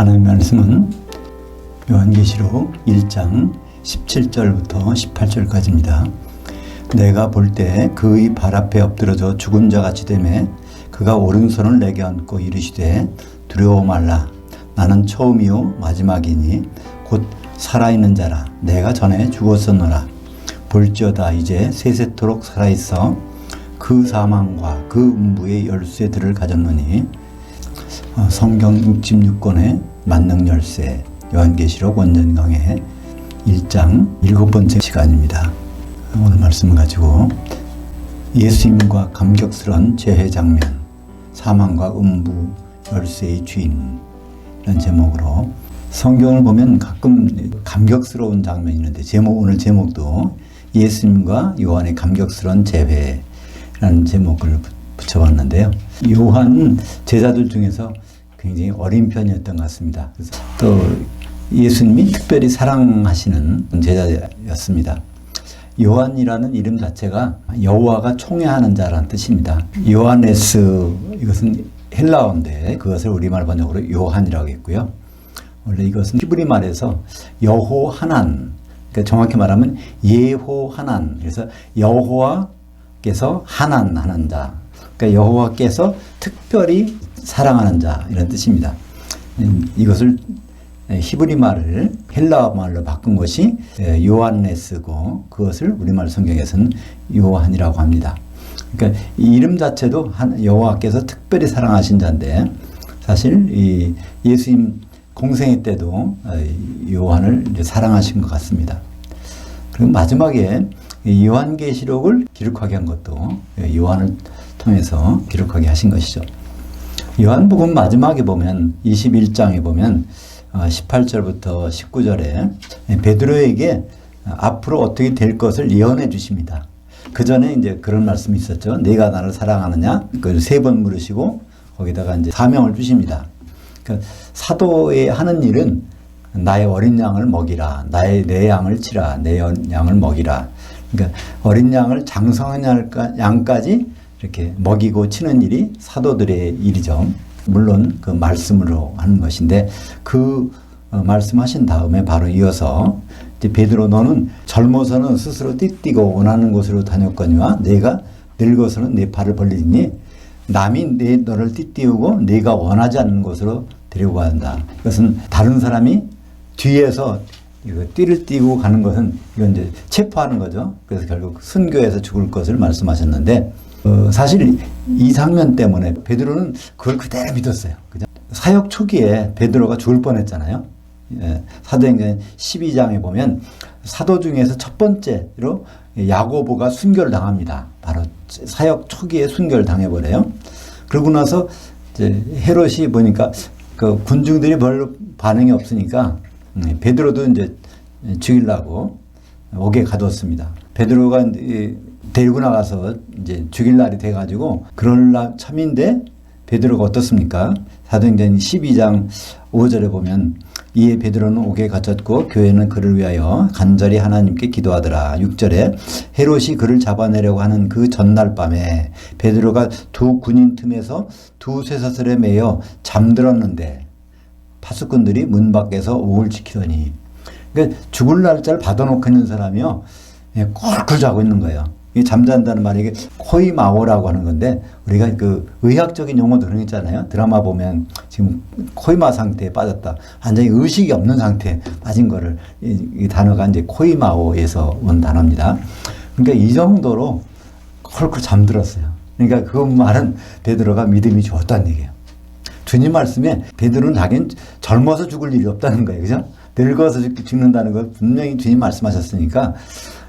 하나님의 말씀은 요한계시록 1장 17절부터 18절까지입니다. 내가 볼 때 그의 발 앞에 엎드러져 죽은 자 같이 되매 그가 오른손을 내게 얹고 이르시되 두려워 말라. 나는 처음이요 마지막이니 곧 살아있는 자라. 내가 전에 죽었었노라. 볼지어다 이제 세세토록 살아있어 그 사망과 그 음부의 열쇠들을 가졌노니. 성경 66권의 만능 열쇠 요한계시록 원전 강해 1장 7번째 시간입니다. 오늘 말씀을 가지고 예수님과 감격스러운 재해 장면, 사망과 음부 열쇠의 주인, 이런 제목으로 성경을 보면 가끔 감격스러운 장면이 있는데 오늘 제목도 예수님과 요한의 감격스러운 재회라는 제목을 붙여봤는데요. 요한 제자들 중에서 굉장히 어린 편이었던 것 같습니다. 그래서 또 예수님이 특별히 사랑하시는 제자였습니다. 요한이라는 이름 자체가 여호와가 총애하는 자라는 뜻입니다. 요하네스, 이것은 헬라어인데 그것을 우리말 번역으로 요한이라고 했고요. 원래 이것은 히브리 말에서 여호하난, 그러니까 정확히 말하면 예호하난, 그래서 여호와께서 하난하는 자, 그러니까 여호와께서 특별히 사랑하는 자, 이런 뜻입니다. 이것을 히브리 말을 헬라어 말로 바꾼 것이 요한네스고 그것을 우리말 성경에서는 요한이라고 합니다. 그러니까 이 이름 자체도 여호와께서 특별히 사랑하신 자인데 사실 이 예수님 공생애 때도 요한을 이제 사랑하신 것 같습니다. 그리고 마지막에 요한계시록을 기록하게 한 것도 요한을 통해서 기록하게 하신 것이죠. 요한복음 마지막에 보면 21장에 보면 18절부터 19절에 베드로에게 앞으로 어떻게 될 것을 예언해 주십니다. 그 전에 이제 그런 말씀이 있었죠. 내가 나를 사랑하느냐? 그걸 3번 물으시고 거기다가 이제 사명을 주십니다. 그러니까 사도의 하는 일은 나의 어린 양을 먹이라, 내 양을 치라, 내 양을 먹이라. 그러니까 어린 양을 장성한 양까지 이렇게 먹이고 치는 일이 사도들의 일이죠. 물론 그 말씀으로 하는 것인데 그 말씀하신 다음에 바로 이어서 이제 베드로 너는 젊어서는 스스로 띠띠고 원하는 곳으로 다녔거니와 내가 늙어서는 내 발을 벌리니 남이 너를 띠띠우고 내가 원하지 않는 곳으로 데려간다. 이것은 다른 사람이 뒤에서 이거 띠를 띠고 가는 것은 이건 이제 체포하는 거죠. 그래서 결국 순교해서 죽을 것을 말씀하셨는데 사실 이 장면 때문에 베드로는 그걸 그대로 믿었어요. 그죠? 사역 초기에 베드로가 죽을 뻔했잖아요. 사도행전 12장에 보면 사도 중에서 첫 번째로 야고보가 순교를 당합니다. 바로 사역 초기에 순교를 당해버려요. 그러고 나서 이제 헤롯이 보니까 그 군중들이 별로 반응이 없으니까 베드로도 이제 죽이려고 옥에 가뒀습니다. 베드로가 데리고 나가서 이제 죽일 날이 돼가지고 그럴 날 참인데 베드로가 어떻습니까? 사도행전 12장 5절에 보면 이에 베드로는 옥에 갇혔고 교회는 그를 위하여 간절히 하나님께 기도하더라. 6절에 헤롯이 그를 잡아내려고 하는 그 전날 밤에 베드로가 두 군인 틈에서 두 쇠사슬에 매여 잠들었는데 파수꾼들이 문 밖에서 옥을 지키더니, 그러니까 죽을 날짜를 받아놓고 있는 사람이요 꿀꿀 자고 있는 거예요. 이 잠잔다는 말이 이게 코이마오라고 하는 건데 우리가 그 의학적인 용어도 그런 거 있잖아요. 드라마 보면 지금 코이마 상태에 빠졌다. 완전히 의식이 없는 상태에 빠진 거를 이 단어가 이제 코이마오에서 온 단어입니다. 그러니까 이 정도로 콜콜 잠들었어요. 그러니까 그 말은 베드로가 믿음이 좋았다는 얘기예요. 주님 말씀에 베드로는 자기는 젊어서 죽을 일이 없다는 거예요. 그죠? 늙어서 죽는다는 걸 분명히 주님 말씀하셨으니까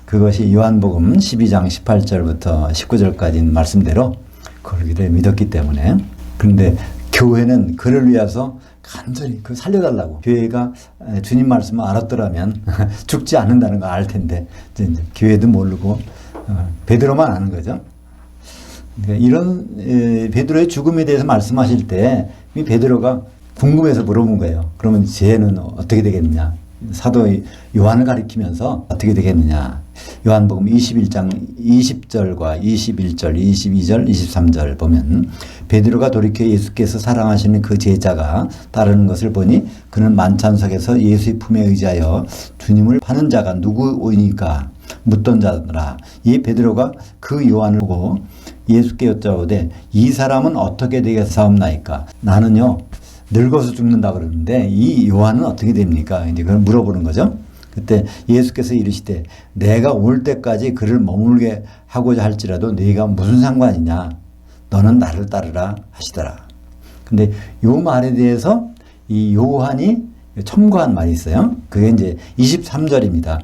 그것이 요한복음 12장 18절부터 19절까지 말씀대로 그걸 그대로 믿었기 때문에. 그런데 교회는 그를 위해서 간절히 그 살려달라고, 교회가 주님 말씀을 알았더라면 죽지 않는다는 걸 알 텐데 이제 교회도 모르고 베드로만 아는 거죠. 그러니까 이런 베드로의 죽음에 대해서 말씀하실 때 베드로가 궁금해서 물어본 거예요. 그러면 쟤는 어떻게 되겠느냐? 사도 요한을 가리키면서 어떻게 되겠느냐? 요한복음 21장 20절과 21절, 22절, 23절 보면 베드로가 돌이켜 예수께서 사랑하시는 그 제자가 따르는 것을 보니 그는 만찬석에서 예수의 품에 의지하여 주님을 파는 자가 누구오니까 묻던 자더라. 이 베드로가 그 요한을 보고 예수께 여짜오되 이 사람은 어떻게 되겠사옵나이까? 나는요 늙어서 죽는다 그러는데 이 요한은 어떻게 됩니까? 이제 그걸 물어보는 거죠. 그때 예수께서 이르시되 내가 올 때까지 그를 머물게 하고자 할지라도 네가 무슨 상관이냐? 너는 나를 따르라 하시더라. 근데 요 말에 대해서 이 요한이 첨가한 말이 있어요. 그게 이제 23절입니다.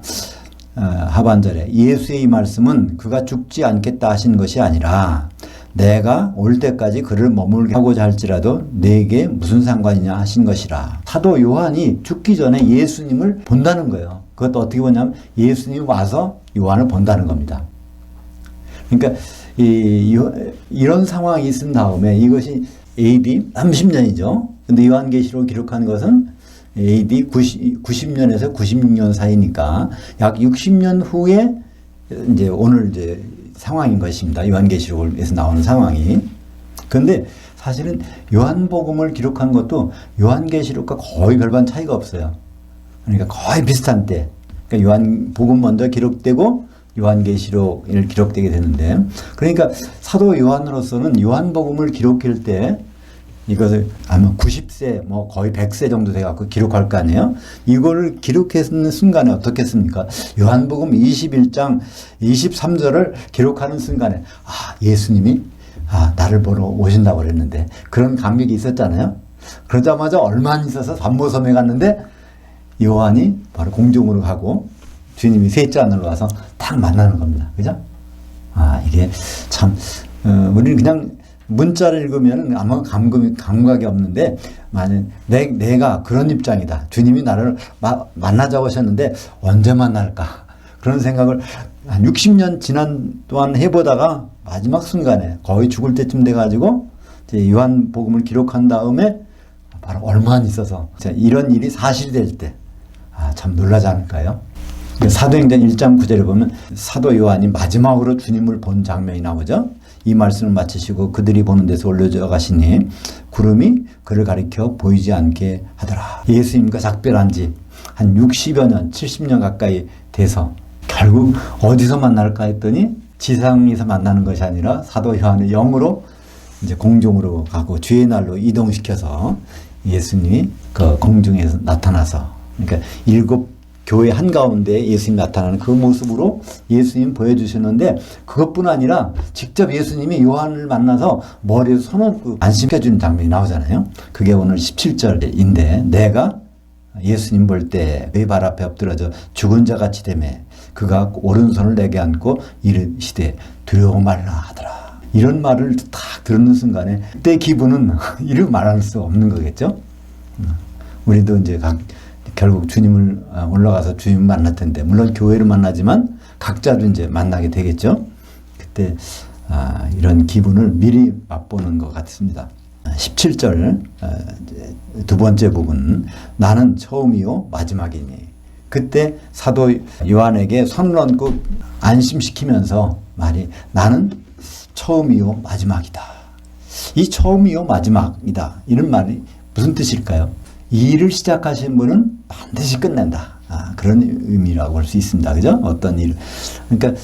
하반절에 예수의 이 말씀은 그가 죽지 않겠다 하신 것이 아니라 내가 올 때까지 그를 머물게 하고자 할지라도 내게 무슨 상관이냐 하신 것이라. 사도 요한이 죽기 전에 예수님을 본다는 거예요. 그것도 어떻게 보냐면 예수님이 와서 요한을 본다는 겁니다. 그러니까 이런 상황이 있은 다음에 이것이 AD 30년이죠. 근데 요한계시록 기록한 것은 AD 90년에서 96년 사이니까 약 60년 후에 이제 오늘 이제 상황인 것입니다. 요한계시록에서 나오는 상황이. 그런데 사실은 요한복음을 기록한 것도 요한계시록과 거의 별반 차이가 없어요. 그러니까 거의 비슷한 때. 그러니까 요한복음 먼저 기록되고 요한계시록을 기록되게 되는데, 그러니까 사도 요한으로서는 요한복음을 기록할 때 이것을 아마 90세 뭐 거의 100세 정도 돼갖고 기록할 거 아니에요. 이거를 기록했는 순간에 어떻겠습니까? 요한복음 21장 23절을 기록하는 순간에 예수님이 나를 보러 오신다고 그랬는데 그런 감격이 있었잖아요. 그러자마자 얼마 안 있어서 산모섬에 갔는데 요한이 바로 공중으로 가고 주님이 셋째 하늘로 와서 딱 만나는 겁니다. 그죠? 이게 참 우리는 그냥 문자를 읽으면 아무 감각이 없는데, 만약 내가 그런 입장이다. 주님이 나를 만나자고 하셨는데 언제 만날까? 그런 생각을 한 60년 지난 동안 해보다가 마지막 순간에 거의 죽을 때쯤 돼가지고 이제 요한복음을 기록한 다음에 바로 얼마 안 있어서 이런 일이 사실될 때 참 놀라지 않을까요? 사도행전 1장 9절에 보면 사도 요한이 마지막으로 주님을 본 장면이 나오죠. 이 말씀을 마치시고 그들이 보는 데서 올려져 가시니 구름이 그를 가리켜 보이지 않게 하더라. 예수님과 작별한 지 한 60여 년, 70년 가까이 돼서 결국 어디서 만날까 했더니 지상에서 만나는 것이 아니라 사도 요한의 영으로 이제 공중으로 가고 주의 날로 이동시켜서 예수님이 그 공중에서 나타나서, 그러니까 7 교회 한가운데 예수님이 나타나는 그 모습으로 예수님 보여주셨는데, 그것뿐 아니라 직접 예수님이 요한을 만나서 머리에 손 얹고 안심해주는 장면이 나오잖아요. 그게 오늘 17절인데 내가 예수님 볼 때 내 발 앞에 엎드러져 죽은 자 같이 되매 그가 오른손을 내게 안고 이르시되 두려워 말라 하더라. 이런 말을 딱 듣는 순간에 그때 기분은 이루 말할 수 없는 거겠죠. 우리도 이제 결국 주님을 올라가서 주님을 만날 텐데, 물론 교회를 만나지만 각자도 이제 만나게 되겠죠. 그때 이런 기분을 미리 맛보는 것 같습니다. 17절 두 번째 부분, 나는 처음이요 마지막이니. 그때 사도 요한에게 손을 얹고 안심시키면서 말이 나는 처음이요 마지막이다. 이 처음이요 마지막이다, 이런 말이 무슨 뜻일까요? 이 일을 시작하신 분은 반드시 끝낸다. 그런 의미라고 할 수 있습니다. 그죠? 어떤 일. 그러니까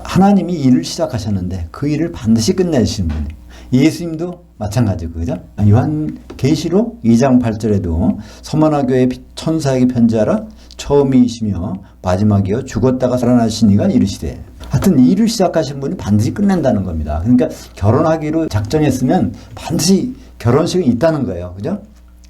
하나님이 일을 시작하셨는데 그 일을 반드시 끝내시는 분이에요. 예수님도 마찬가지고, 그죠? 요한계시록 2장 8절에도 서머나 교회 천사에게 편지하라. 처음이시며 마지막이요 죽었다가 살아나시니가 이르시되. 하여튼 일을 시작하신 분이 반드시 끝낸다는 겁니다. 그러니까 결혼하기로 작정했으면 반드시 결혼식이 있다는 거예요. 그죠?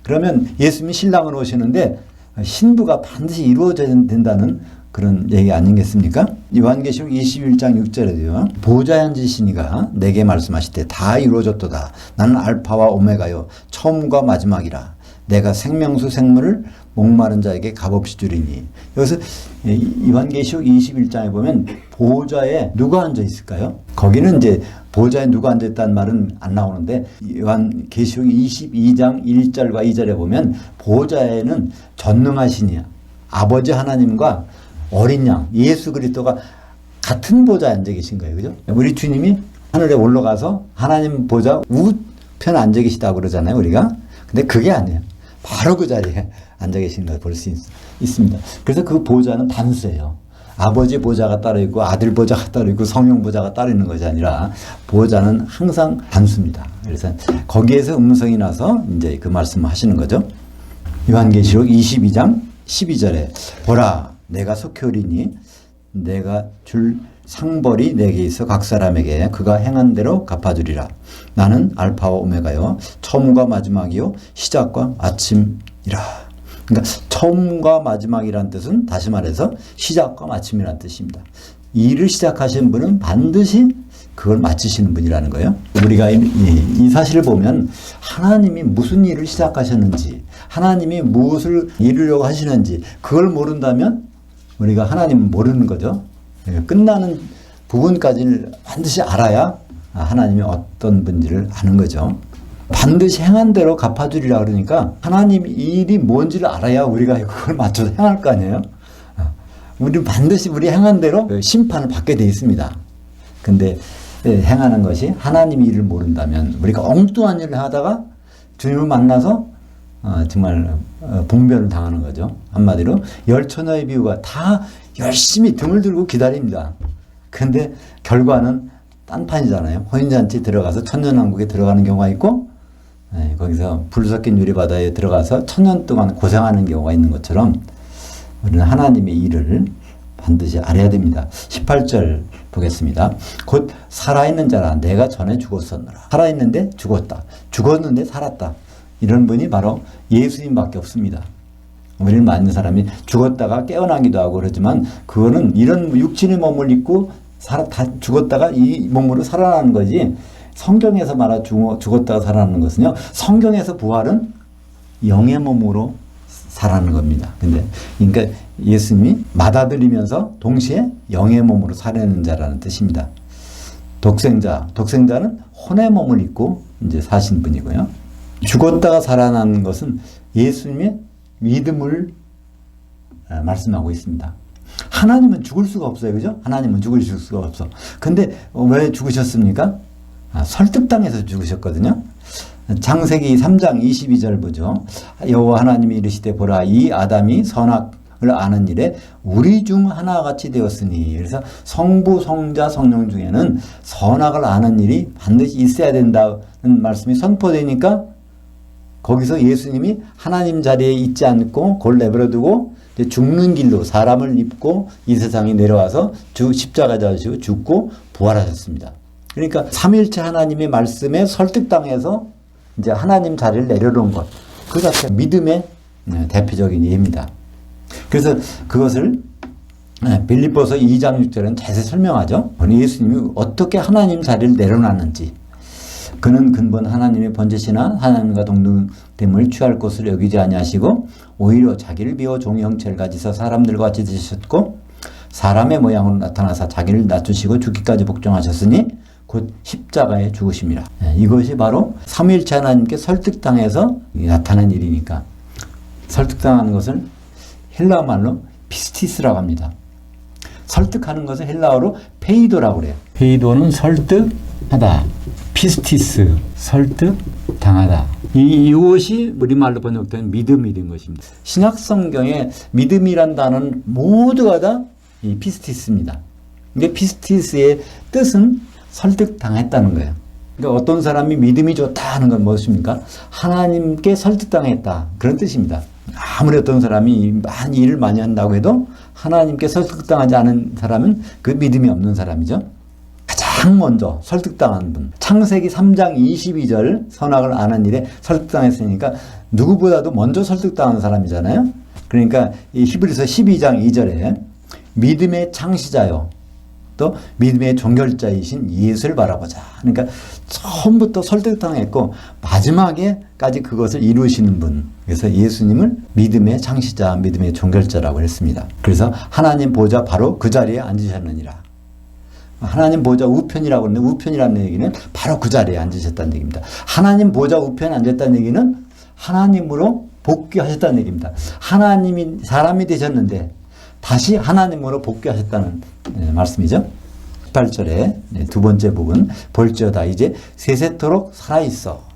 그러면 예수님이 신랑을 오시는데 신부가 반드시 이루어져야 된다는 그런 얘기 아니겠습니까? 요한계시록 21장 6절에도요. 보좌에 앉으시니가 내게 말씀하시되 다 이루어졌도다. 나는 알파와 오메가요 처음과 마지막이라. 내가 생명수 생물을 목마른 자에게 값없이 주리니. 여기서 요한계시록 21장에 보면 보좌에 누가 앉아 있을까요? 거기는 이제 보좌에 누가 앉아 있다는 말은 안 나오는데 요한계시록 22장 1절과 2절에 보면 보좌에는 전능하시니 아버지 하나님과 어린 양 예수 그리스도가 같은 보좌에 앉아 계신 거예요. 그죠? 우리 주님이 하늘에 올라가서 하나님 보좌 우편 앉아 계시다고 그러잖아요, 우리가. 근데 그게 아니에요. 바로 그 자리에 앉아 계신 걸 볼 수 있습니다. 그래서 그 보좌는 단수예요. 아버지 보좌가 따로 있고 아들 보좌가 따로 있고 성령 보좌가 따로 있는 것이 아니라 보좌는 항상 단수입니다. 그래서 거기에서 음성이 나서 이제 그 말씀을 하시는 거죠. 요한계시록 22장 12절에 보라 내가 속히 오리니 내가 줄 상벌이 내게 있어 각 사람에게 그가 행한 대로 갚아주리라. 나는 알파와 오메가요 처음과 마지막이요 시작과 아침이라. 그러니까 처음과 마지막이란 뜻은 다시 말해서 시작과 마침이란 뜻입니다. 일을 시작하신 분은 반드시 그걸 마치시는 분이라는 거예요. 우리가 이 사실을 보면 하나님이 무슨 일을 시작하셨는지, 하나님이 무엇을 이루려고 하시는지 그걸 모른다면 우리가 하나님은 모르는 거죠. 끝나는 부분까지를 반드시 알아야 하나님이 어떤 분인지를 아는 거죠. 반드시 행한 대로 갚아주리라 그러니까 하나님 일이 뭔지를 알아야 우리가 그걸 맞춰서 행할 거 아니에요. 우리 반드시 우리 행한 대로 심판을 받게 돼 있습니다. 근데 행하는 것이 하나님의 일을 모른다면 우리가 엉뚱한 일을 하다가 주님을 만나서 정말 봉변을 당하는 거죠. 한마디로 열처녀의 비유가 다 열심히 등을 들고 기다립니다. 근데 결과는 딴판이잖아요. 혼인잔치 들어가서 천년왕국에 들어가는 경우가 있고 거기서 불 섞인 유리바다에 들어가서 천년 동안 고생하는 경우가 있는 것처럼 우리는 하나님의 일을 반드시 알아야 됩니다. 18절 보겠습니다. 곧 살아있는 자라 내가 전에 죽었었노라. 살아있는데 죽었다. 죽었는데 살았다. 이런 분이 바로 예수님밖에 없습니다. 우리는 많은 사람이 죽었다가 깨어나기도 하고 그러지만 그거는 이런 육신의 몸을 입고 죽었다가 이 몸으로 살아나는 거지 성경에서 말하 죽었다가 살아나는 것은요. 성경에서 부활은 영의 몸으로 살아나는 겁니다. 근데 그러니까 예수님이 맏아들이면서 동시에 영의 몸으로 살아내는 자라는 뜻입니다. 독생자는 혼의 몸을 입고 이제 사신 분이고요. 죽었다가 살아나는 것은 예수님의 믿음을 말씀하고 있습니다. 하나님은 죽을 수가 없어요. 그죠? 하나님은 죽으실 수가 없어. 근데 왜 죽으셨습니까? 설득당해서 죽으셨거든요. 창세기 3장 22절 보죠. 여호와 하나님이 이르시되 보라 이 아담이 선악을 아는 일에 우리 중 하나같이 되었으니. 그래서 성부 성자 성령 중에는 선악을 아는 일이 반드시 있어야 된다는 말씀이 선포되니까 거기서 예수님이 하나님 자리에 있지 않고 그걸 내버려두고 죽는 길로 사람을 입고 이 세상에 내려와서 십자가 지시고 죽고 부활하셨습니다. 그러니까 삼위일체 하나님의 말씀에 설득당해서 이제 하나님 자리를 내려놓은 것, 그 자체가 믿음의 대표적인 예입니다. 그래서 그것을 빌립보서 2장 6절은 자세히 설명하죠. 예수님이 어떻게 하나님 자리를 내려놨는지. 그는 근본 하나님의 번제시나 하나님과 동등됨을 취할 것을 여기지 아니하시고 오히려 자기를 비워 종의 형체를 가지사 사람들과 같이 되셨고 사람의 모양으로 나타나사 자기를 낮추시고 죽기까지 복종하셨으니 곧 십자가에 죽으심이라. 이것이 바로 삼위일체 하나님께 설득당해서 나타난 일이니까 설득당하는 것을 헬라어 말로 피스티스라고 합니다. 설득하는 것을 헬라어로 페이도라고 그래요. 페이도는 설득하다. 피스티스, 설득당하다. 이것이 우리말로 번역된 믿음이 된 것입니다. 신약 성경에 믿음이란 단어는 모두가 다 이 피스티스입니다. 이게 피스티스의 뜻은 설득당했다는 거예요. 그러니까 어떤 사람이 믿음이 좋다 하는 건 무엇입니까? 하나님께 설득당했다. 그런 뜻입니다. 아무리 어떤 사람이 많이 일을 많이 한다고 해도 하나님께 설득당하지 않은 사람은 그 믿음이 없는 사람이죠. 가장 먼저 설득당한 분. 창세기 3장 22절 선악을 아는 일에 설득당했으니까 누구보다도 먼저 설득당한 사람이잖아요. 그러니까 이 히브리서 12장 2절에 믿음의 창시자요. 또 믿음의 종결자이신 예수를 바라보자. 그러니까 처음부터 설득당했고 마지막에까지 그것을 이루시는 분. 그래서 예수님을 믿음의 창시자, 믿음의 종결자라고 했습니다. 그래서 하나님 보좌 바로 그 자리에 앉으셨느니라. 하나님 보좌 우편이라고 하는데 우편이라는 얘기는 바로 그 자리에 앉으셨다는 얘기입니다. 하나님 보좌 우편에 앉았다는 얘기는 하나님으로 복귀하셨다는 얘기입니다. 하나님이 사람이 되셨는데 다시 하나님으로 복귀하셨다는 말씀이죠. 18절에 두 번째 부분 볼지어다 이제 세세토록 살아있어.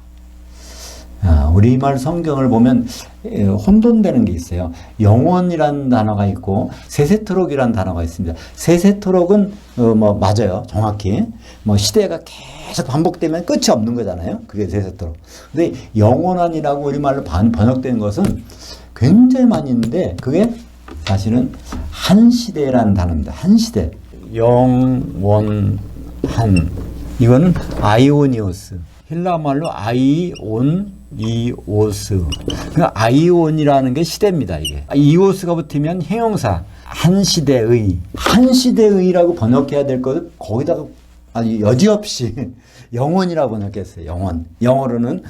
우리말 성경을 보면 혼돈되는 게 있어요. 영원이라는 단어가 있고 세세토록이라는 단어가 있습니다. 세세토록은 맞아요. 정확히 시대가 계속 반복되면 끝이 없는 거잖아요. 그게 세세토록. 근데 영원한이라고 우리말로 번역된 것은 굉장히 많이 있는데 그게 사실은 한 시대라는 단어입니다. 한 시대. 영원한. 이거는 아이오니오스. 헬라 말로 아이오스. 그러니까 아이온이라는 게 시대입니다, 이게. 이오스가 붙으면 형용사. 한 시대의라고 번역해야 될 것을 거기다가 아주 여지없이 영원이라고 번역했어요. 영원. 영어로는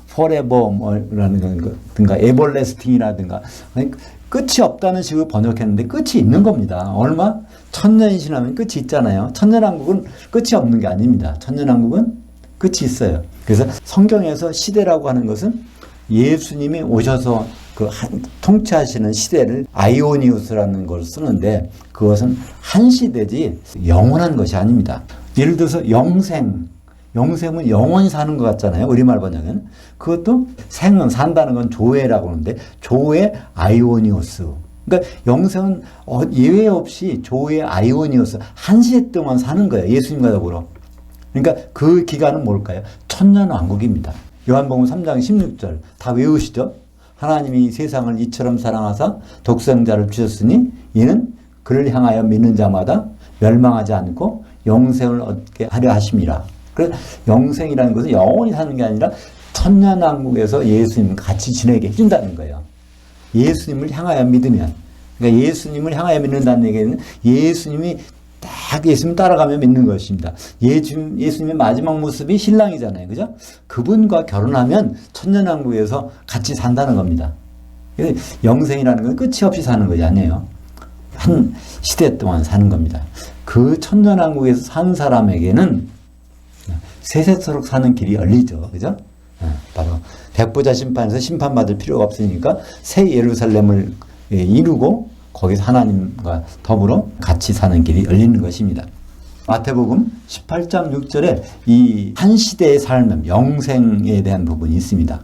forever라는 거든가 everlasting이라든가 끝이 없다는 식으로 번역했는데 끝이 있는 겁니다. 얼마? 1000년이 지나면 끝이 있잖아요. 천년왕국은 끝이 없는 게 아닙니다. 천년왕국은 끝이 있어요. 그래서 성경에서 시대라고 하는 것은 예수님이 오셔서 통치하시는 시대를 아이오니우스라는 걸 쓰는데 그것은 한 시대지 영원한 것이 아닙니다. 예를 들어서 영생은 영원히 사는 것 같잖아요. 우리말 번역은. 그것도 생은 산다는 건 조회라고 하는데 조회 아이오니오스. 그러니까 영생은 예외 없이 조회 아이오니오스 한 시대 동안 사는 거예요. 예수님과 더불어. 그러니까 그 기간은 뭘까요? 천년왕국입니다. 요한복음 3장 16절 다 외우시죠? 하나님이 세상을 이처럼 사랑하사 독생자를 주셨으니 이는 그를 향하여 믿는 자마다 멸망하지 않고 영생을 얻게 하려 하심이라. 그래서 영생이라는 것은 영원히 사는 게 아니라 천년왕국에서 예수님과 같이 지내게 해준다는 거예요. 예수님을 향하여 믿으면. 그러니까 예수님을 향하여 믿는다는 얘기는 예수님이 딱 예수님 따라가며 믿는 것입니다. 예수님의 마지막 모습이 신랑이잖아요. 그죠? 그분과 결혼하면 천년왕국에서 같이 산다는 겁니다. 영생이라는 건 끝이 없이 사는 것이 아니에요. 한 시대 동안 사는 겁니다. 그 천년왕국에서 산 사람에게는 세세토록 사는 길이 열리죠. 그죠? 바로 백보자 심판에서 심판받을 필요가 없으니까 새 예루살렘을 이루고 거기서 하나님과 더불어 같이 사는 길이 열리는 것입니다. 마태복음 18장 6절에 이 한 시대의 삶, 영생에 대한 부분이 있습니다.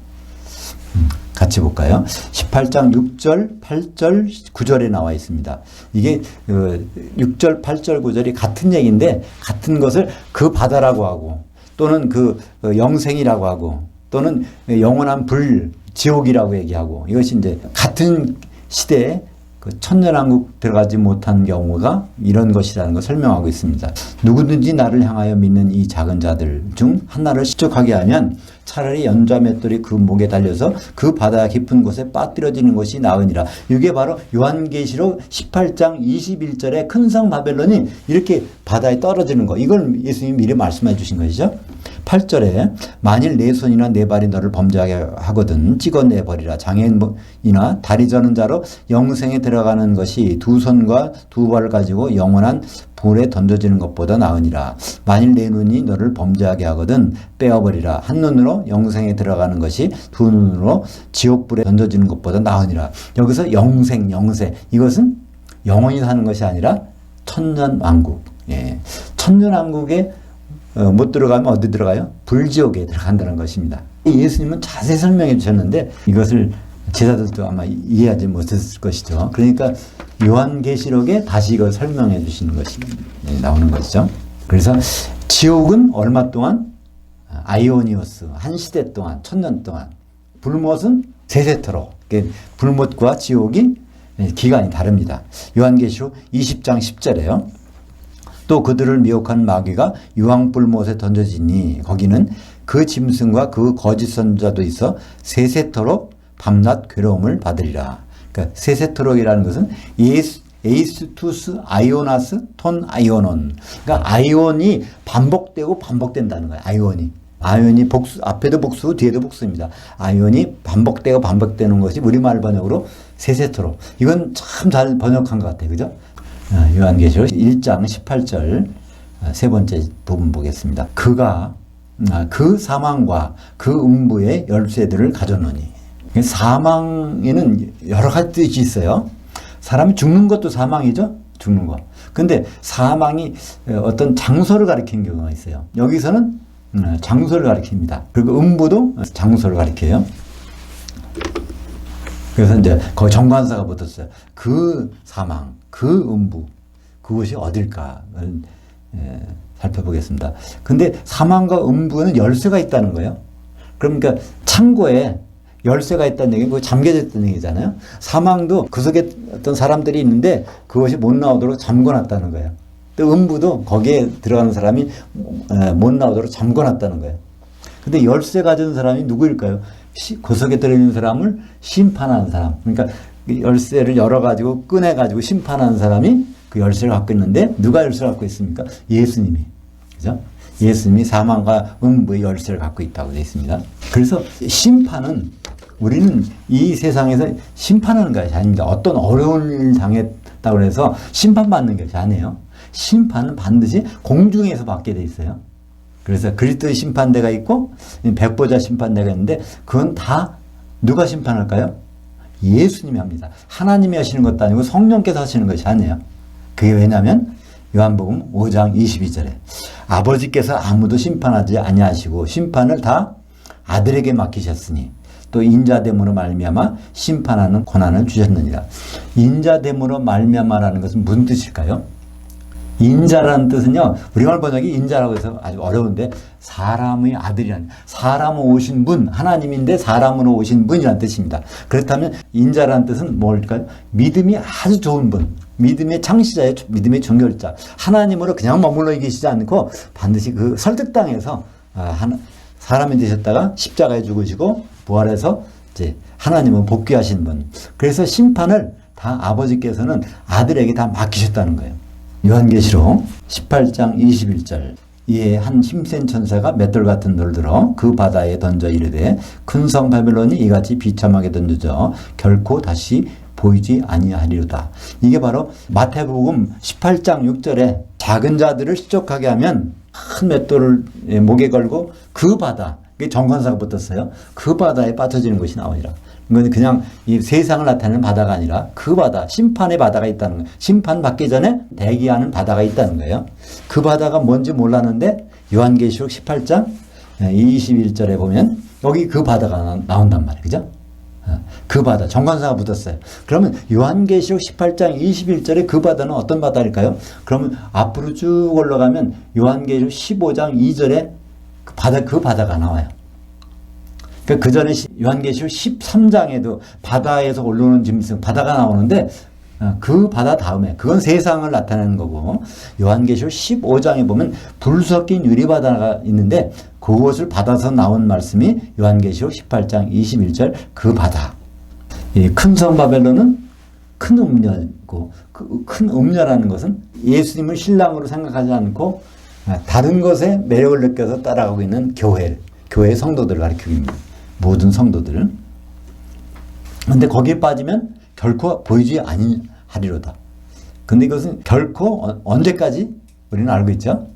같이 볼까요? 18장 6절, 8절, 9절에 나와 있습니다. 이게 6절, 8절, 9절이 같은 얘기인데 같은 것을 그 바다라고 하고 또는 그 영생이라고 하고 또는 영원한 불, 지옥이라고 얘기하고 이것이 이제 같은 시대에 천년왕국 들어가지 못한 경우가 이런 것이라는 걸 설명하고 있습니다. 누구든지 나를 향하여 믿는 이 작은 자들 중 하나를 실족하게 하면 차라리 연자 맷돌이 그 목에 달려서 그 바다 깊은 곳에 빠뜨려지는 것이 나으니라. 이게 바로 요한계시록 18장 21절에 큰 성 바벨론이 이렇게 바다에 떨어지는 거. 이걸 예수님이 미리 말씀해 주신 것이죠. 8절에 만일 내 손이나 내 발이 너를 범죄하게 하거든 찍어내버리라. 장애인이나 다리 저는 자로 영생에 들어가는 것이 두 손과 두 발을 가지고 영원한 불에 던져지는 것보다 나으니라. 만일 내 눈이 너를 범죄하게 하거든 빼어버리라. 한 눈으로 영생에 들어가는 것이 두 눈으로 지옥불에 던져지는 것보다 나으니라. 여기서 영생 이것은 영원히 사는 것이 아니라 천년왕국. 천년왕국에 못 들어가면 어디 들어가요? 불지옥에 들어간다는 것입니다. 예수님은 자세히 설명해 주셨는데 이것을 제자들도 아마 이해하지 못했을 것이죠. 그러니까 요한계시록에 다시 이걸 설명해 주시는 것이 나오는 것이죠. 그래서 지옥은 얼마 동안? 아이오니오스 한 시대 동안, 천년 동안. 불못은 세세토록. 불못과 지옥이 기간이 다릅니다. 요한계시록 20장 10절에요. 또 그들을 미혹한 마귀가 유황불못에 던져지니 거기는 그 짐승과 그 거짓 선자도 있어 세세토록 밤낮 괴로움을 받으리라. 그러니까 세세토록이라는 것은 에이스투스 아이오나스 톤 아이오논. 그러니까 아이온이 반복된다는 거예요. 아이온이 복수, 앞에도 복수, 뒤에도 복수입니다. 아이온이 반복되는 것이 우리말 번역으로 세세토록. 이건 참 잘 번역한 것 같아요. 그죠? 요한계시록 1장 18절 세 번째 부분 보겠습니다. 그가 그 사망과 그 음부의 열쇠들을 가져노니. 사망에는 여러 가지 뜻이 있어요. 사람이 죽는 것도 사망이죠. 죽는 거. 근데 사망이 어떤 장소를 가리키는 경우가 있어요. 여기서는 장소를 가리킵니다. 그리고 음부도 장소를 가리켜요. 그래서 이제 거기 정관사가 붙었어요. 그 사망, 그 음부, 그것이 어딜까를 살펴보겠습니다. 근데 사망과 음부는 열쇠가 있다는 거예요. 그러니까 창고에 열쇠가 있다는 얘기는 그거 잠겨져 있다는 얘기잖아요. 사망도 그 속에 어떤 사람들이 있는데 그것이 못 나오도록 잠궈놨다는 거예요. 또 음부도 거기에 들어가는 사람이 못 나오도록 잠궈놨다는 거예요. 근데 열쇠 가진 사람이 누구일까요? 그 속에 들어있는 사람을 심판하는 사람. 그러니까 열쇠를 열어가지고 꺼내가지고 심판하는 사람이 그 열쇠를 갖고 있는데 누가 열쇠를 갖고 있습니까? 예수님이. 그죠? 예수님이 사망과 음부의 열쇠를 갖고 있다고 되어 있습니다. 그래서 심판은 우리는 이 세상에서 심판하는 것이 아닙니다. 어떤 어려운 일을 당했다고 해서 심판받는 것이 아니에요. 심판은 반드시 공중에서 받게 돼 있어요. 그래서 그리스도의 심판대가 있고 백보자 심판대가 있는데 그건 다 누가 심판할까요? 예수님이 합니다. 하나님이 하시는 것도 아니고 성령께서 하시는 것이 아니에요. 그게 왜냐하면 요한복음 5장 22절에 아버지께서 아무도 심판하지 아니하시고 심판을 다 아들에게 맡기셨으니 또 인자됨으로 말미암아 심판하는 권한을 주셨느니라. 인자됨으로 말미암아라는 것은 무슨 뜻일까요? 인자라는 뜻은요, 우리말 번역이 인자라고 해서 아주 어려운데 사람의 아들이라는, 사람으로 오신 분, 하나님인데 사람으로 오신 분이라는 뜻입니다. 그렇다면 인자라는 뜻은 뭘까요? 믿음이 아주 좋은 분, 믿음의 창시자의 믿음의 종결자, 하나님으로 그냥 머물러 계시지 않고 반드시 그 설득당해서 사람이 되셨다가 십자가에 죽으시고 부활해서 이제 하나님은 복귀하신 분. 그래서 심판을 다 아버지께서는 아들에게 다 맡기셨다는 거예요. 요한계시록 18장 21절 이에 한 힘센 천사가 맷돌 같은 돌을 들어 그 바다에 던져 이르되 큰 성 바벨론이 이같이 비참하게 던져져 결코 다시 보이지 아니하리로다. 이게 바로 마태복음 18장 6절에 작은 자들을 시족하게 하면 큰 맷돌을 목에 걸고 그 바다, 그게 정관사가 붙었어요. 그 바다에 빠져지는 것이 나오니라. 이건 그냥 이 세상을 나타내는 바다가 아니라 그 바다, 심판의 바다가 있다는 거예요. 심판받기 전에 대기하는 바다가 있다는 거예요. 그 바다가 뭔지 몰랐는데 요한계시록 18장 21절에 보면 여기 그 바다가 나온단 말이에요. 그죠? 그 바다, 정관사가 붙었어요. 그러면 요한계시록 18장 21절에 그 바다는 어떤 바다일까요? 그러면 앞으로 쭉 올라가면 요한계시록 15장 2절에 그 바다가 나와요. 그 전에 요한계시록 13장에도 바다에서 올라오는 짐승, 바다가 나오는데 그 바다 다음에 그건 세상을 나타내는 거고 요한계시록 15장에 보면 불 섞인 유리바다가 있는데 그것을 받아서 나온 말씀이 요한계시록 18장 21절 그 바다. 큰 성 바벨론은 큰 음녀고 그 큰 음녀라는 것은 예수님을 신랑으로 생각하지 않고 다른 것에 매력을 느껴서 따라가고 있는 교회 성도들을 가리킵니다. 모든 성도들. 근데 거기에 빠지면 결코 보이지 아니하리로다. 근데 이것은 결코 언제까지 우리는 알고 있죠?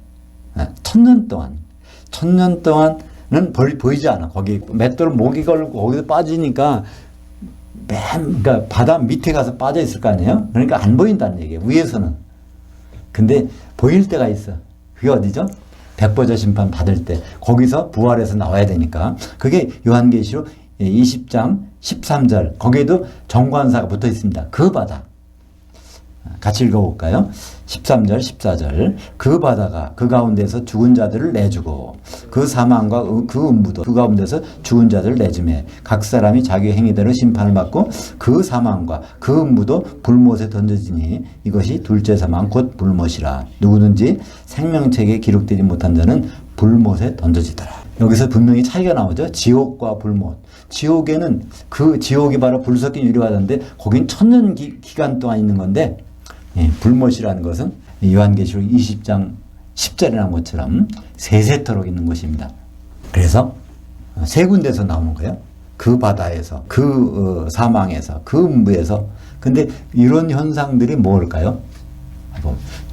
1000년 동안. 1000년 동안은 보이지 않아. 거기 맷돌 목이 걸고 거기서 빠지니까 그러니까 바다 밑에 가서 빠져 있을 거 아니에요? 그러니까 안 보인다는 얘기예요. 위에서는. 근데 보일 때가 있어. 그게 어디죠? 백보자 심판 받을 때 거기서 부활해서 나와야 되니까 그게 요한계시록 20장 13절 거기에도 정관사가 붙어 있습니다. 그 바다 같이 읽어볼까요? 13절 14절 그 바다가 그 가운데서 죽은 자들을 내주고 그 사망과 그 음부도 그 가운데서 죽은 자들을 내주매 각 사람이 자기 행위대로 심판을 받고 그 사망과 그 음부도 불못에 던져지니 이것이 둘째 사망 곧 불못이라. 누구든지 생명책에 기록되지 못한 자는 불못에 던져지더라. 여기서 분명히 차이가 나오죠. 지옥과 불못. 지옥에는 그 지옥이 바로 불 섞인 유리바다인데 거긴 1000년 기간 동안 있는 건데 불못이라는 것은 요한계시록 20장 10절에 나온 것처럼 세세토록 있는 것입니다. 그래서 세 군데서 나오는 거예요. 그 바다에서, 그 사망에서, 그 음부에서. 근데 이런 현상들이 뭘까요?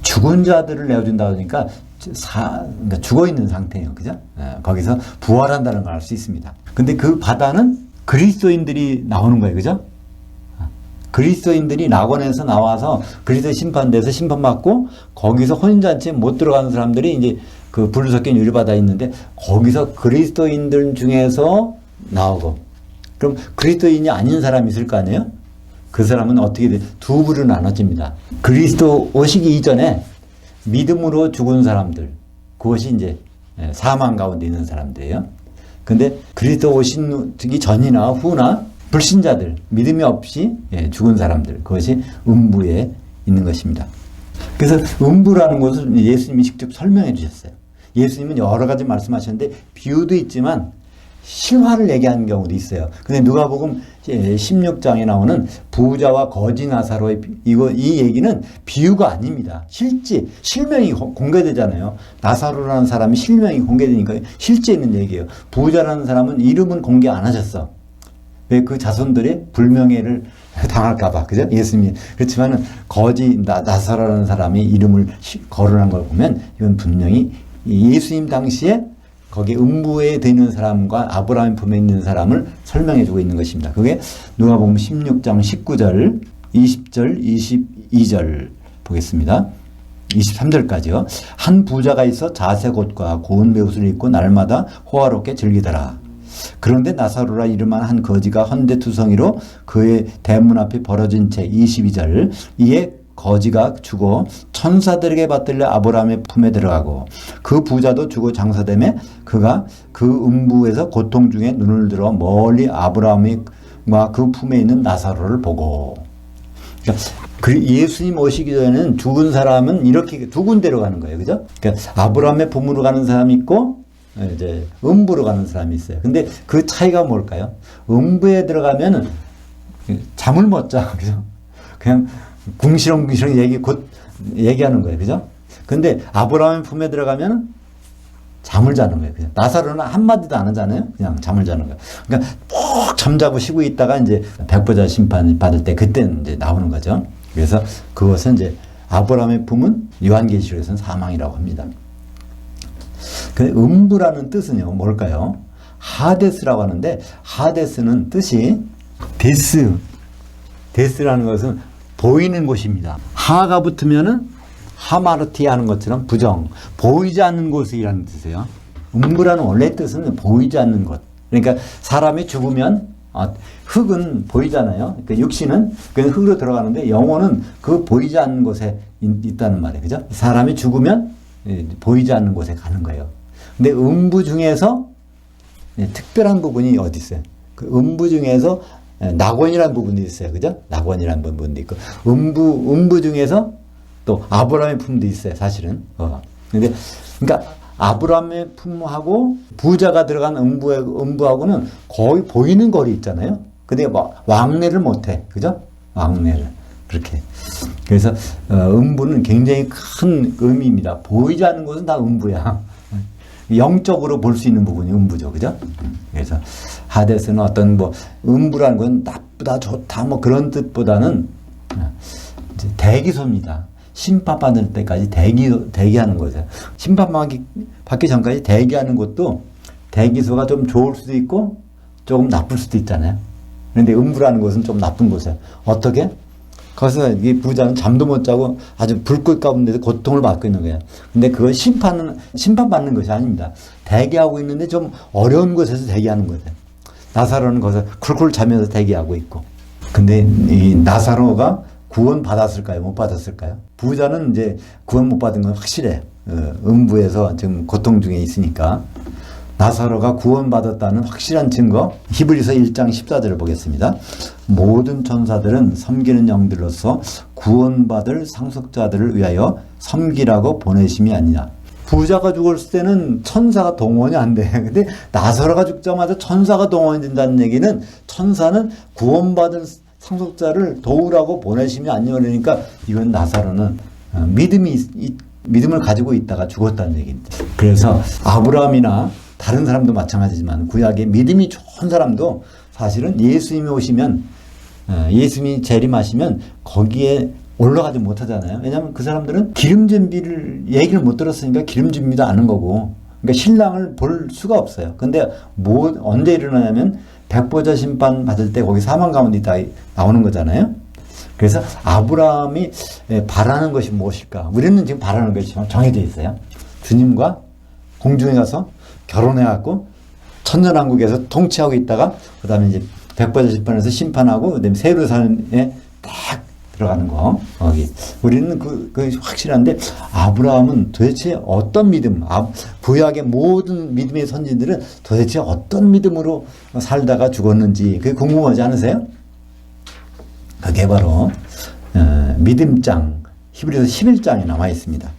죽은 자들을 내어준다 하니까 그러니까 죽어있는 상태예요. 그죠? 거기서 부활한다는 걸 알 수 있습니다. 근데 그 바다는 그리스도인들이 나오는 거예요. 그죠? 그리스도인들이 낙원에서 나와서 그리스도 심판대에서 심판받고 거기서 혼인잔치에 못 들어가는 사람들이 이제 그 불 섞인 유리바다에 있는데 거기서 그리스도인들 중에서 나오고 그럼 그리스도인이 아닌 사람이 있을 거 아니에요? 그 사람은 어떻게 돼? 두 부로 나눠집니다. 그리스도 오시기 이전에 믿음으로 죽은 사람들 그것이 이제 사망 가운데 있는 사람들이에요. 근데 그리스도 오시기 전이나 후나 불신자들, 믿음이 없이 죽은 사람들, 그것이 음부에 있는 것입니다. 그래서 음부라는 것을 예수님이 직접 설명해 주셨어요. 예수님은 여러 가지 말씀하셨는데 비유도 있지만 실화를 얘기하는 경우도 있어요. 근데 누가복음 16장에 나오는 부자와 거지 나사로의 이 얘기는 비유가 아닙니다. 실제 실명이 공개되잖아요. 나사로라는 사람이 실명이 공개되니까 실제 있는 얘기예요. 부자라는 사람은 이름은 공개 안 하셨어. 왜? 그 자손들이 불명예를 당할까봐, 그죠? 예수님이. 그렇지만은 거지 나사로라는 사람이 이름을 거론한 걸 보면 이건 분명히 예수님 당시에 거기 음부에 드는 사람과 아브라함의 품에 있는 사람을 설명해 주고 있는 것입니다. 그게 누가복음 16장 19절, 20절, 22절 보겠습니다. 23절까지요. 한 부자가 있어 자색 옷과 고운 베옷을 입고 날마다 호화롭게 즐기더라. 그런데 나사로라 이름한 한 거지가 헌데투성이로 그의 대문 앞에 벌어진 채 22절 이에 거지가 죽어 천사들에게 받들려 아브라함의 품에 들어가고 그 부자도 죽어 장사되매 그가 그 음부에서 고통 중에 눈을 들어 멀리 아브라함과 그 품에 있는 나사로를 보고 그러니까 예수님 오시기 전에는 죽은 사람은 이렇게 두 군데로 가는 거예요. 그죠? 그러니까 아브라함의 품으로 가는 사람이 있고 이제 음부로 가는 사람이 있어요. 근데 그 차이가 뭘까요? 음부에 들어가면은 잠을 못 자. 그죠? 그냥 궁시렁궁시렁 얘기하는 거예요. 그죠? 근데 아브라함의 품에 들어가면 잠을 자는 거예요. 그냥 나사로는 한마디도 안 하잖아요. 그냥 잠을 자는 거예요. 그러니까 푹 잠자고 쉬고 있다가 이제 백보자 심판 받을 때 그때는 이제 나오는 거죠. 그래서 그것은 이제 아브라함의 품은 요한계시록에서는 사망이라고 합니다. 근데 음부라는 뜻은요, 뭘까요? 하데스라고 하는데 하데스는 뜻이 데스라는 것은 보이는 곳입니다. 하가 붙으면은 하마르티 하는 것처럼 부정, 보이지 않는 곳이라는 뜻이에요. 음부라는 원래 뜻은 보이지 않는 곳. 그러니까 사람이 죽으면 흙은 보이잖아요. 그러니까 육신은 그 흙으로 들어가는데 영혼은 그 보이지 않는 곳에 있다는 말이에요. 그죠? 사람이 죽으면 보이지 않는 곳에 가는 거예요. 근데 음부 중에서 특별한 부분이 어디 있어요? 그 음부 중에서 낙원이라는 부분도 있어요. 그죠? 낙원이라는 부분도 있고. 음부 중에서 또 아브라함의 품도 있어요. 사실은. 근데, 그러니까 아브라함의 품하고 부자가 들어간 음부하고는 거의 보이는 거리 있잖아요. 근데 왕래를 못 해. 그죠? 왕래를. 그렇게. 그래서, 음부는 굉장히 큰 의미입니다. 보이지 않는 곳은 다 음부야. 영적으로 볼 수 있는 부분이 음부죠. 그죠? 그래서 하데스는 어떤 음부라는 건 나쁘다, 좋다, 그런 뜻보다는 이제 대기소입니다. 심판받을 때까지 대기하는 거죠. 심판받기 전까지 대기하는 것도 대기소가 좀 좋을 수도 있고 조금 나쁠 수도 있잖아요. 그런데 음부라는 것은 좀 나쁜 곳이에요. 어떻게? 거기서 이 부자는 잠도 못 자고 아주 불꽃 가운데서 고통을 받고 있는 거예요. 근데 그건 심판받는 것이 아닙니다. 대기하고 있는데 좀 어려운 곳에서 대기하는 거죠. 나사로는 거기서 쿨쿨 자면서 대기하고 있고. 근데 이 나사로가 구원 받았을까요? 못 받았을까요? 부자는 이제 구원 못 받은 건 확실해. 음부에서 지금 고통 중에 있으니까. 나사로가 구원받았다는 확실한 증거, 히브리서 1장 14절을 보겠습니다. 모든 천사들은 섬기는 영들로서 구원받을 상속자들을 위하여 섬기라고 보내심이 아니냐. 부자가 죽었을 때는 천사가 동원이 안 돼. 근데 나사로가 죽자마자 천사가 동원이 된다는 얘기는 천사는 구원받은 상속자를 도우라고 보내심이 아니냐. 그러니까 이건 나사로는 믿음을 가지고 있다가 죽었다는 얘기입니다. 그래서 아브라함이나 다른 사람도 마찬가지지만 구약에 믿음이 좋은 사람도 사실은 예수님이 오시면 예수님이 재림하시면 거기에 올라가지 못하잖아요. 왜냐하면 그 사람들은 기름 준비를 얘기를 못 들었으니까 기름 준비도 안 한 거고 그러니까 신랑을 볼 수가 없어요. 근데 언제 일어나냐면 백보자 심판 받을 때 거기 사망 가운데 있다 나오는 거잖아요. 그래서 아브라함이 바라는 것이 무엇일까? 우리는 지금 바라는 것이 정해져 있어요. 주님과 공중에 가서 결혼해갖고 천년왕국에서 통치하고 있다가 그 다음에 이제 백보자집판에서 심판하고 그다음에 새 예루살렘에 딱 들어가는 거. 거기 우리는 그 확실한데 아브라함은 도대체 어떤 믿음? 구약의 모든 믿음의 선진들은 도대체 어떤 믿음으로 살다가 죽었는지 그게 궁금하지 않으세요? 그게 바로 믿음장 히브리서 11장에 나와 있습니다.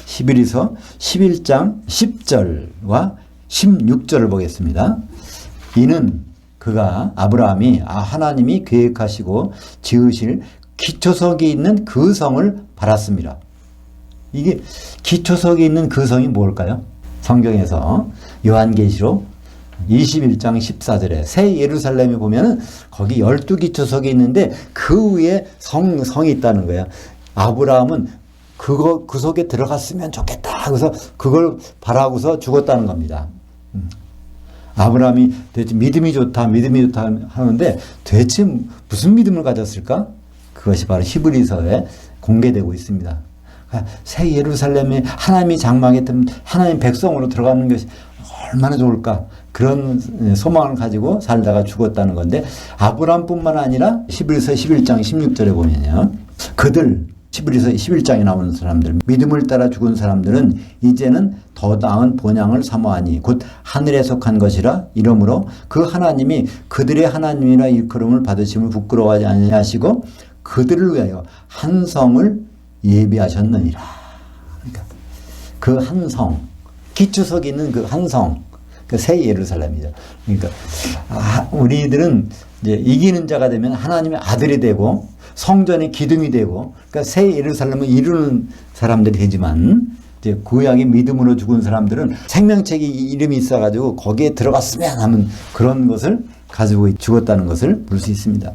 히브리서 11장 10절과 16절을 보겠습니다. 이는 그가 아브라함이 하나님이 계획하시고 지으실 기초석이 있는 그 성을 바랐습니다. 이게 기초석이 있는 그 성이 뭘까요? 성경에서 요한계시록 21장 14절에 새 예루살렘에 보면은 거기 12기초석이 있는데 그 위에 성이 있다는 거예요. 아브라함은 그 속에 들어갔으면 좋겠다. 그래서 그걸 바라고서 죽었다는 겁니다. 아브라함이 대체 믿음이 좋다 하는데 대체 무슨 믿음을 가졌을까? 그것이 바로 히브리서에 공개되고 있습니다. 새 예루살렘에 하나님이 장막했던 하나님 백성으로 들어가는 것이 얼마나 좋을까? 그런 소망을 가지고 살다가 죽었다는 건데 아브라함뿐만 아니라 히브리서 11장 16절에 보면요. 그들 히브리서 11장에 나오는 사람들 믿음을 따라 죽은 사람들은 이제는 더 나은 본향을 사모하니 곧 하늘에 속한 것이라 이러므로 그 하나님이 그들의 하나님이라 일컬음을 받으심을 부끄러워하지 아니하시고 그들을 위하여 한 성을 예비하셨느니라. 그러니까 그 한 성, 기초석이 있는 그 한 성, 그 새 예루살렘이죠. 그러니까 우리들은 이제 이기는 자가 되면 하나님의 아들이 되고 성전의 기둥이 되고, 그러니까 새 예루살렘을 이루는 사람들이 되지만 이제 구약의 믿음으로 죽은 사람들은 생명책이 이름이 있어가지고 거기에 들어갔으면 하는 그런 것을 가지고 죽었다는 것을 볼 수 있습니다.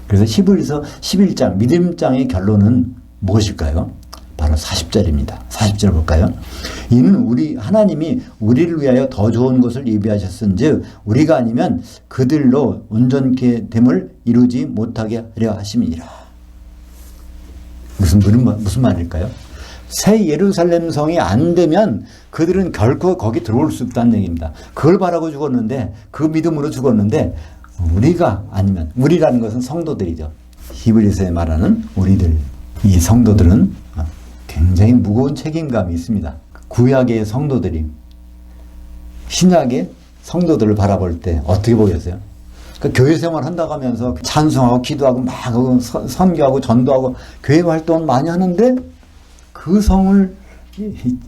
그래서 히브리서 11장 믿음장의 결론은 무엇일까요? 바로 40절입니다. 40절 볼까요? 이는 하나님이 우리를 위하여 더 좋은 것을 예비하셨은즉 우리가 아니면 그들로 온전케 됨을 이루지 못하게 하려 하심이니라. 무슨 말일까요? 새 예루살렘 성이 안 되면 그들은 결코 거기 들어올 수 없다는 얘기입니다. 그걸 바라고 죽었는데, 그 믿음으로 죽었는데, 우리가 아니면, 우리라는 것은 성도들이죠. 히브리서에 말하는 우리들, 이 성도들은 굉장히 무거운 책임감이 있습니다. 구약의 성도들이 신약의 성도들을 바라볼 때 어떻게 보겠어요? 그러니까 교회 생활 한다고 하면서 찬송하고 기도하고 막 선교하고 전도하고 교회 활동을 많이 하는데 그 성을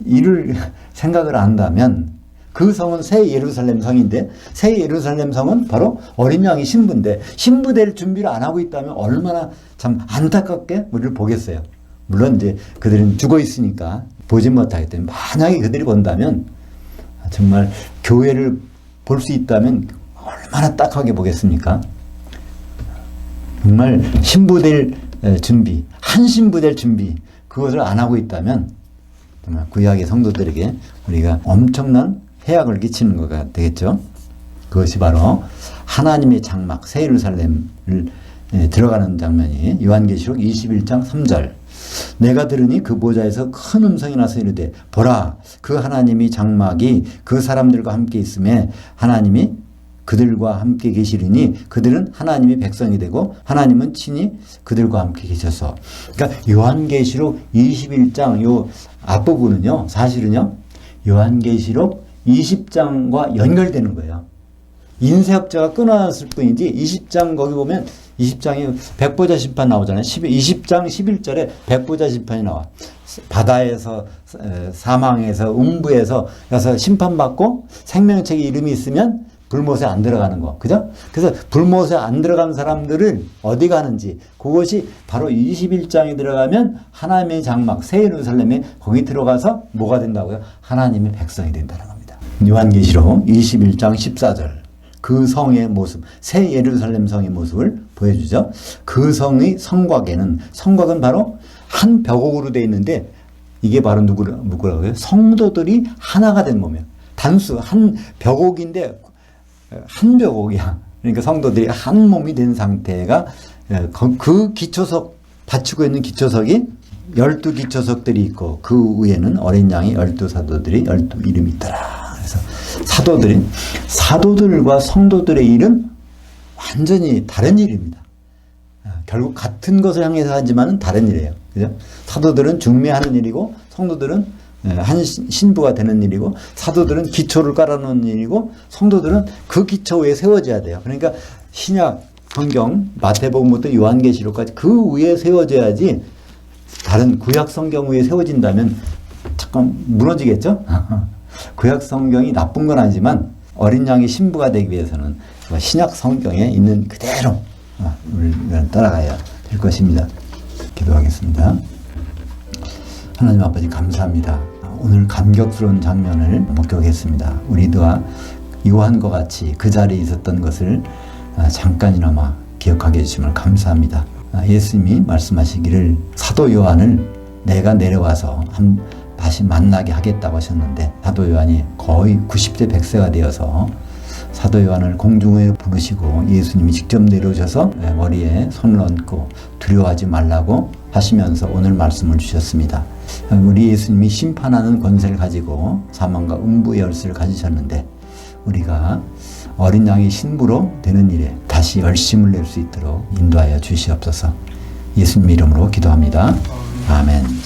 이룰 생각을 한다면 그 성은 새 예루살렘 성인데 새 예루살렘 성은 바로 어린 양이 신부인데 신부될 준비를 안 하고 있다면 얼마나 참 안타깝게 우리를 보겠어요. 물론 이제 그들은 죽어 있으니까 보지 못하기 때문에 만약에 그들이 본다면 정말 교회를 볼 수 있다면 얼마나 딱하게 보겠습니까? 정말 신부될 준비, 한 신부될 준비 그것을 안 하고 있다면 정말 구약의 성도들에게 우리가 엄청난 해악을 끼치는 것가 되겠죠. 그것이 바로 하나님의 장막 새 예루살렘을 들어가는 장면이 요한계시록 21장 3절 내가 들으니 그 보좌에서 큰 음성이 나서 이르되 보라 그 하나님이 장막이 그 사람들과 함께 있음에 하나님이 그들과 함께 계시리니 그들은 하나님의 백성이 되고 하나님은 친히 그들과 함께 계셔서 그러니까 요한계시록 21장 요 앞부분은요 사실은요 요한계시록 20장과 연결되는 거예요. 인쇄업자가 끊어놨을 뿐이지 20장 거기 보면 20장이 백보자 심판 나오잖아요. 20장 11절에 백보자 심판이 나와. 바다에서 사망에서 음부에서 가서 심판받고 생명책에 이름이 있으면 불못에 안 들어가는 거. 그죠? 그래서 불못에 안 들어간 사람들을 어디 가는지 그것이 바로 21장에 들어가면 하나님의 장막 새 예루살렘에 거기 들어가서 뭐가 된다고요? 하나님의 백성이 된다는 겁니다. 요한계시록 21장 14절 그 성의 모습, 새 예루살렘 성의 모습을 보여주죠. 그 성의 성곽에는 성곽은 바로 한 벽옥으로 되어 있는데 이게 바로 누구라고요? 성도들이 하나가 된 몸이에요. 단수 한 벽옥인데 한 벽옥이야. 그러니까 성도들이 한 몸이 된 상태가 그 기초석, 받치고 있는 기초석이 12기초석들이 있고 그 위에는 어린 양이 12사도들이 12이름이 있더라. 그래서 사도들과 성도들의 일은 완전히 다른 일입니다. 결국 같은 것을 향해서 하지만 다른 일이에요. 그죠? 사도들은 중매하는 일이고 성도들은 한 신부가 되는 일이고, 사도들은 기초를 깔아놓는 일이고 성도들은 그 기초 위에 세워져야 돼요. 그러니까 신약 성경 마태복음부터 요한계시록까지 그 위에 세워져야지, 다른 구약 성경 위에 세워진다면 잠깐 무너지겠죠? 구약 성경이 나쁜 건 아니지만 어린 양의 신부가 되기 위해서는 신약 성경에 있는 그대로 우리는 따라가야 될 것입니다. 기도하겠습니다. 하나님 아버지 감사합니다. 오늘 감격스러운 장면을 목격했습니다. 우리가 요한과 같이 그 자리에 있었던 것을 잠깐이나마 기억하게 해주심을 감사합니다. 예수님이 말씀하시기를 사도 요한을 내가 내려와서 다시 만나게 하겠다고 하셨는데, 사도 요한이 거의 90세 100세가 되어서 사도 요한을 공중에 부르시고 예수님이 직접 내려오셔서 머리에 손을 얹고 두려워하지 말라고 하시면서 오늘 말씀을 주셨습니다. 우리 예수님이 심판하는 권세를 가지고 사망과 음부의 열쇠를 가지셨는데, 우리가 어린 양의 신부로 되는 일에 다시 열심을 낼 수 있도록 인도하여 주시옵소서. 예수님 이름으로 기도합니다. 아멘.